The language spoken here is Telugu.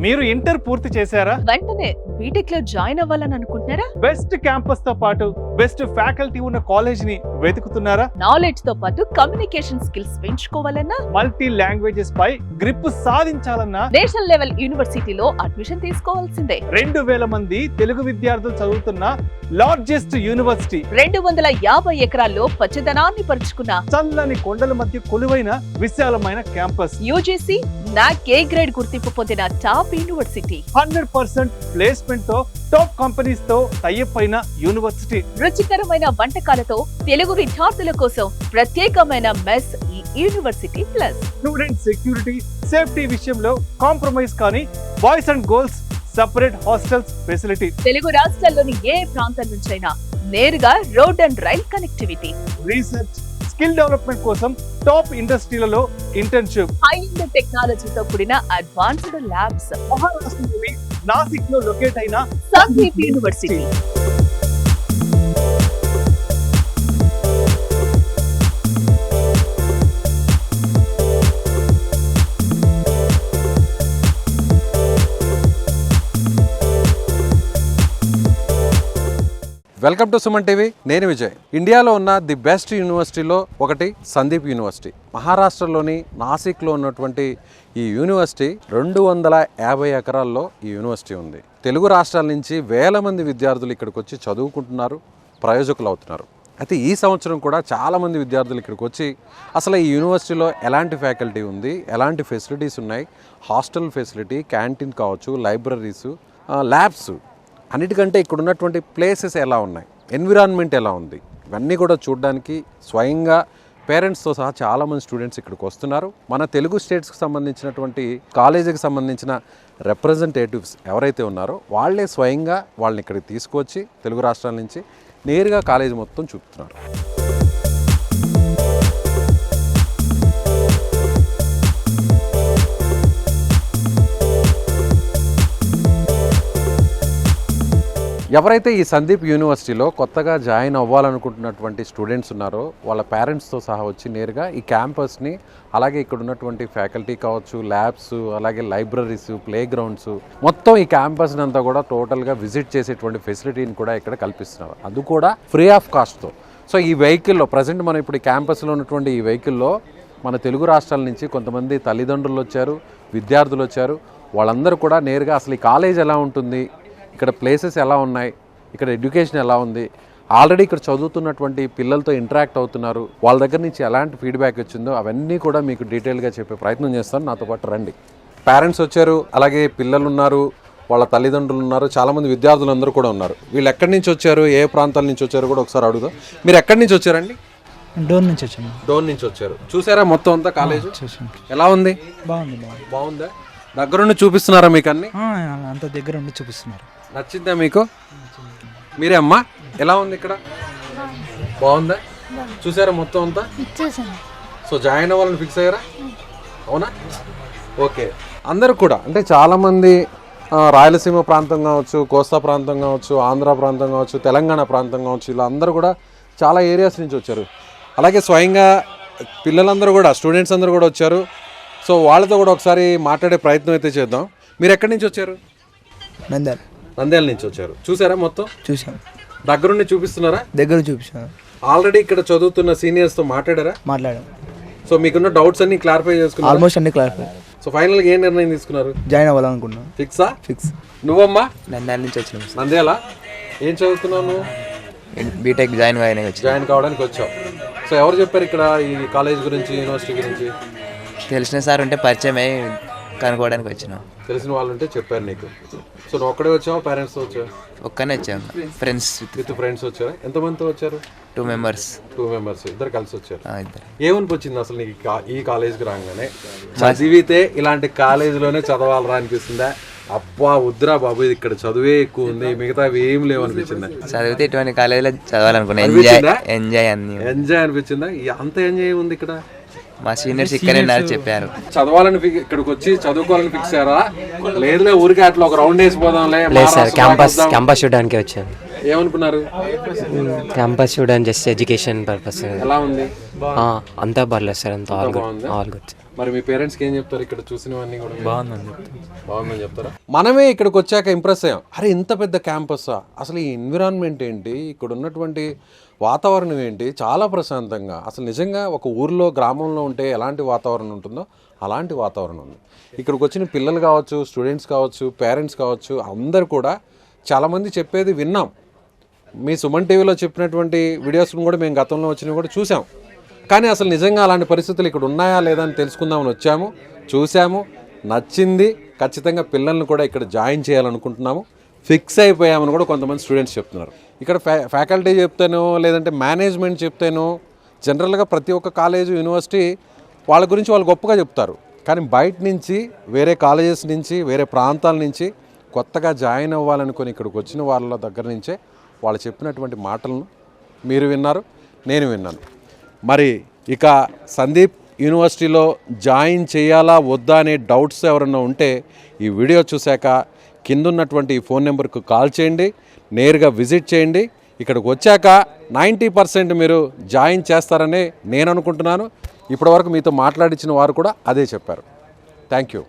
మీరు ఇంటర్ పూర్తి చేశారా? వెంటనే బీటెక్ లో జాయిన్ అవ్వాలని అనుకుంటున్నారా? బెస్ట్ క్యాంపస్ తో పాటు బెస్ట్ ఫ్యాకల్టీ ఉన్న కాలేజ్ ని వెతుకుతున్నారా? నాలెడ్జ్ తో పాటు కమ్యూనికేషన్ స్కిల్స్ పెంచుకోవాలన్నా, మల్టీ లాంగ్వేజెస్ పై గ్రిప్ సాధించాలన్నా నేషనల్ లెవెల్ యూనివర్సిటీలో అడ్మిషన్ తీసుకోవాల్సిందే. 2000 మంది తెలుగు విద్యార్థులు చదువుతున్న లార్జెస్ట్ యూనివర్సిటీ, 250 ఎకరాల్లో పచ్చదనాన్ని పరుచుకున్న చల్లని కొండల మధ్య కొలువైన విశాలమైన క్యాంపస్, యూజీసీ నాక్ ఏ గ్రేడ్ గుర్తింపు పొందిన టాప్ యూనివర్సిటీ, 100% ప్లేస్మెంట్ తో టాప్ కంపెనీస్ తో టైఅప్ అయిన యూనివర్సిటీ, రుచికరమైన వంటకాలతో తెలుగు విద్యార్థుల కోసం ప్రత్యేకమైన మెస్ ఈ university plus. Student security safety విషయంలో కాంప్రమైజ్ కానీ boys and girls separate hostels facility, Telugu రాష్ట్రాల్లోని ఏ ప్రాంతం నుంచైనా నేరుగా road and rail connectivity, research skill development కోసం టాప్ ఇండస్ట్రీలలో ఇంటర్న్షిప్, హై ఎండ్ టెక్నాలజీతో కూడిన అడ్వాన్స్డ్ ల్యాబ్స్. మహారాష్ట్రలోని నాసిక్ లో లొకేట్ అయిన Sandeep university. Welcome to Suman TV. నేను విజయ్. ఇండియాలో ఉన్న ది బెస్ట్ యూనివర్సిటీలో ఒకటి సందీప్ యూనివర్సిటీ. మహారాష్ట్రలోని నాసిక్లో ఉన్నటువంటి ఈ యూనివర్సిటీ 250 ఎకరాల్లో ఈ యూనివర్సిటీ ఉంది. తెలుగు రాష్ట్రాల నుంచి వేల మంది విద్యార్థులు ఇక్కడికి వచ్చి చదువుకుంటున్నారు, ప్రయోజకులు అవుతున్నారు. అయితే ఈ సంవత్సరం కూడా చాలామంది విద్యార్థులు ఇక్కడికి వచ్చి అసలు ఈ యూనివర్సిటీలో ఎలాంటి ఫ్యాకల్టీ ఉంది, ఎలాంటి ఫెసిలిటీస్ ఉన్నాయి, హాస్టల్ ఫెసిలిటీ, క్యాంటీన్ కావచ్చు, లైబ్రరీసు, ల్యాబ్స్, అన్నిటికంటే ఇక్కడ ఉన్నటువంటి ప్లేసెస్ ఎలా ఉన్నాయి, ఎన్విరాన్మెంట్ ఎలా ఉంది, ఇవన్నీ కూడా చూడడానికి స్వయంగా పేరెంట్స్తో సహా చాలామంది స్టూడెంట్స్ ఇక్కడికి వస్తున్నారు. మన తెలుగు స్టేట్స్కి సంబంధించినటువంటి కాలేజీకి సంబంధించిన రిప్రజెంటేటివ్స్ ఎవరైతే ఉన్నారో వాళ్ళే స్వయంగా వాళ్ళని ఇక్కడికి తీసుకొచ్చి తెలుగు రాష్ట్రాల నుంచి నేరుగా కాలేజీ మొత్తం చూపుతున్నారు. ఎవరైతే ఈ సందీప్ యూనివర్సిటీలో కొత్తగా జాయిన్ అవ్వాలనుకుంటున్నటువంటి స్టూడెంట్స్ ఉన్నారో వాళ్ళ పేరెంట్స్తో సహా వచ్చి నేరుగా ఈ క్యాంపస్ని, అలాగే ఇక్కడ ఉన్నటువంటి ఫ్యాకల్టీ కావచ్చు, ల్యాబ్స్, అలాగే లైబ్రరీస్, ప్లే గ్రౌండ్స్, మొత్తం ఈ క్యాంపస్ని అంతా కూడా టోటల్గా విజిట్ చేసేటువంటి ఫెసిలిటీని కూడా ఇక్కడ కల్పిస్తున్నారు. అది కూడా ఫ్రీ ఆఫ్ కాస్ట్తో. సో ఈ వెహికల్లో ప్రజెంట్ మనం ఇప్పుడు ఈ క్యాంపస్లో ఉన్నటువంటి ఈ వెహికల్లో మన తెలుగు రాష్ట్రాల నుంచి కొంతమంది తల్లిదండ్రులు వచ్చారు, విద్యార్థులు వచ్చారు. వాళ్ళందరూ కూడా నేరుగా అసలు ఈ కాలేజ్ ఎలా ఉంటుంది, ఇక్కడ ప్లేసెస్ ఎలా ఉన్నాయి, ఇక్కడ ఎడ్యుకేషన్ ఎలా ఉంది, ఆల్రెడీ ఇక్కడ చదువుతున్నటువంటి పిల్లలతో ఇంటరాక్ట్ అవుతున్నారు, వాళ్ళ దగ్గర నుంచి ఎలాంటి ఫీడ్బ్యాక్ వచ్చిందో అవన్నీ కూడా మీకు డీటెయిల్గా చెప్పే ప్రయత్నం చేస్తాను. నాతో పాటు రండి. పేరెంట్స్ వచ్చారు, అలాగే పిల్లలు ఉన్నారు, వాళ్ళ తల్లిదండ్రులు ఉన్నారు, చాలామంది విద్యార్థులందరూ కూడా ఉన్నారు. వీళ్ళు ఎక్కడి నుంచి వచ్చారు, ఏ ప్రాంతాల నుంచి వచ్చారు కూడా ఒకసారి అడుగుదాం. మీరు ఎక్కడి నుంచి వచ్చారండి? డోన్ నుంచి వచ్చాము. డోన్ నుంచి వచ్చారు. చూసారా మొత్తం అంతా కాలేజ్ ఎలా ఉంది? బాగుంది. బాగుందా? దగ్గరుండి చూపిస్తున్నారా మీకు అన్ని? అంత దగ్గర ఉండి చూపిస్తున్నారు. నచ్చిందా మీకు? మీరే అమ్మా, ఎలా ఉంది ఇక్కడ? బాగుందా? చూసారా మొత్తం అంతా? సో జాయిన్ అవ్వాలని ఫిక్స్ అయ్యారా? అవునా? ఓకే. అందరూ కూడా అంటే చాలామంది రాయలసీమ ప్రాంతం కావచ్చు, కోస్తా ప్రాంతం కావచ్చు, ఆంధ్ర ప్రాంతం కావచ్చు, తెలంగాణ ప్రాంతం కావచ్చు, ఇలా అందరూ కూడా చాలా ఏరియాస్ నుంచి వచ్చారు. అలాగే స్వయంగా పిల్లలందరూ కూడా, స్టూడెంట్స్ అందరూ కూడా వచ్చారు. సో వాళ్ళతో కూడా ఒకసారి మాట్లాడే ప్రయత్నం అయితే చేద్దాం. మీరు ఎక్కడి నుంచి వచ్చారు? నంద్యాల నుంచి వచ్చారు. చూసారా మొత్తం? చూసాం. దగ్గరుండి చూపిస్తున్నారా? దగ్గర చూపించాను. ఆల్రెడీ ఇక్కడ చదువుతున్న సీనియర్స్తో మాట్లాడారా? మాట్లాడాం. సో మీకున్న డౌట్స్ అన్ని క్లారిఫై చేసుకున్నారు? ఆల్మోస్ట్ అన్ని క్లారిఫై. సో ఫైనల్గా ఏ నిర్ణయం తీసుకున్నారు? జాయిన్ అవ్వాలనుకున్నాం. ఫిక్సా? ఫిక్స్. నువ్వమ్మా? నంద్యాల నుంచి వచ్చినాం. నంద్యాల. ఏం చదువుతున్నావు నువ్వు? బీటెక్ జాయిన్ జాయిన్ కావడానికి వచ్చావు. సో ఎవరు చెప్పారు ఇక్కడ ఈ కాలేజ్ గురించి, యూనివర్సిటీ గురించి? తెలిసిన సార్ ఉంటే పరిచయం అయ్యి కనుక్కోవడానికి వచ్చినాం. తెలిసిన వాళ్ళు ఉంటే చెప్పారు నీకు. సో నువ్వు ఒక్కడే వచ్చావా, పేరెంట్స్తో వచ్చావు? ఒక్కనే వచ్చాము. ఫ్రెండ్స్ విత్ ఫ్రెండ్స్ వచ్చారా? ఎంతమందితో వచ్చారు? 2 మెంబర్స్. 2 మెంబర్స్. ఇద్దరు కలిసి వచ్చారు. ఇద్దరు. ఏమనిపించింది అసలు నీకు ఈ కాలేజ్కి రాగానే? చదివితే ఇలాంటి కాలేజీలోనే చదవాలరా అనిపిస్తుందా? అబ్బా వద్దురా బాబు, ఇది ఇక్కడ చదువే ఎక్కువ ఉంది, మిగతా ఏం లేవు అనిపించిందా? చదివితే ఇటువంటి కాలేజీలో చదవాలనుకున్నా. ఎంజాయ్ అనిపించిందా? అంత ఎంజాయ్ ఉంది ఇక్కడ. మా సీనియర్స్ ఇక్కడ చెప్పారు చదవాలని ఇక్కడికి వచ్చి చదువుకోవాలని ఫిక్స్ అయ్యారా? లేదులే ఊరికి అట్లా ఒక రౌండ్ వేసిపోదాంలే. క్యాంపస్ చూడడానికి వచ్చాను. ఏమనుకున్నారు? క్యాంపస్ చూడడానికి జస్ట్ ఎడ్యుకేషన్ పర్పస్. ఎలా ఉంది? అంతా పర్లేదు సార్, అంతా ఆల్ గుడ్. మరి మీ పేరెంట్స్కి ఏం చెప్తారు ఇక్కడ చూసినవన్నీ కూడా? బాగుందని చెప్తారా? మనమే ఇక్కడికి వచ్చాక ఇంప్రెస్ అయ్యాం. అరే ఇంత పెద్ద క్యాంపస్సా, అసలు ఈ ఎన్విరాన్మెంట్ ఏంటి, ఇక్కడ ఉన్నటువంటి వాతావరణం ఏంటి, చాలా ప్రశాంతంగా, అసలు నిజంగా ఒక ఊర్లో గ్రామంలో ఉంటే ఎలాంటి వాతావరణం ఉంటుందో అలాంటి వాతావరణం ఉంది. ఇక్కడికి వచ్చిన పిల్లలు కావచ్చు, స్టూడెంట్స్ కావచ్చు, పేరెంట్స్ కావచ్చు, అందరు కూడా చాలామంది చెప్పేది విన్నాం. మీ సుమన్ టీవీలో చెప్పినటువంటి వీడియోస్ను కూడా మేము గతంలో వచ్చినవి కూడా చూసాం. కానీ అసలు నిజంగా అలాంటి పరిస్థితులు ఇక్కడ ఉన్నాయా లేదా అని తెలుసుకుందామని వచ్చాము, చూసాము, నచ్చింది. ఖచ్చితంగా పిల్లల్ని కూడా ఇక్కడ జాయిన్ చేయాలనుకుంటున్నాము, ఫిక్స్ అయిపోయామని కూడా కొంతమంది స్టూడెంట్స్ చెప్తున్నారు. ఇక్కడ ఫ్యాకల్టీ చెప్తేనో లేదంటే మేనేజ్మెంట్ చెప్తేనో జనరల్గా ప్రతి ఒక్క కాలేజు యూనివర్సిటీ వాళ్ళ గురించి వాళ్ళు గొప్పగా చెప్తారు. కానీ బయట నుంచి వేరే కాలేజెస్ నుంచి వేరే ప్రాంతాల నుంచి కొత్తగా జాయిన్ అవ్వాలనుకొని ఇక్కడికి వచ్చిన వాళ్ళ దగ్గర నుంచే వాళ్ళు చెప్పినటువంటి మాటలను మీరు విన్నారు, నేను విన్నాను. మరి ఇక సందీప్ యూనివర్సిటీలో జాయిన్ చేయాలా వద్దా అనే డౌట్స్ ఎవరన్నా ఉంటే ఈ వీడియో చూశాక కింద ఉన్నటువంటి ఈ ఫోన్ నెంబర్కు కాల్ చేయండి, నేరుగా విజిట్ చేయండి. ఇక్కడికి వచ్చాక 90% మీరు జాయిన్ చేస్తారని నేను అనుకుంటున్నాను. ఇప్పటివరకు మీతో మాట్లాడించిన వారు కూడా అదే చెప్పారు. Thank you.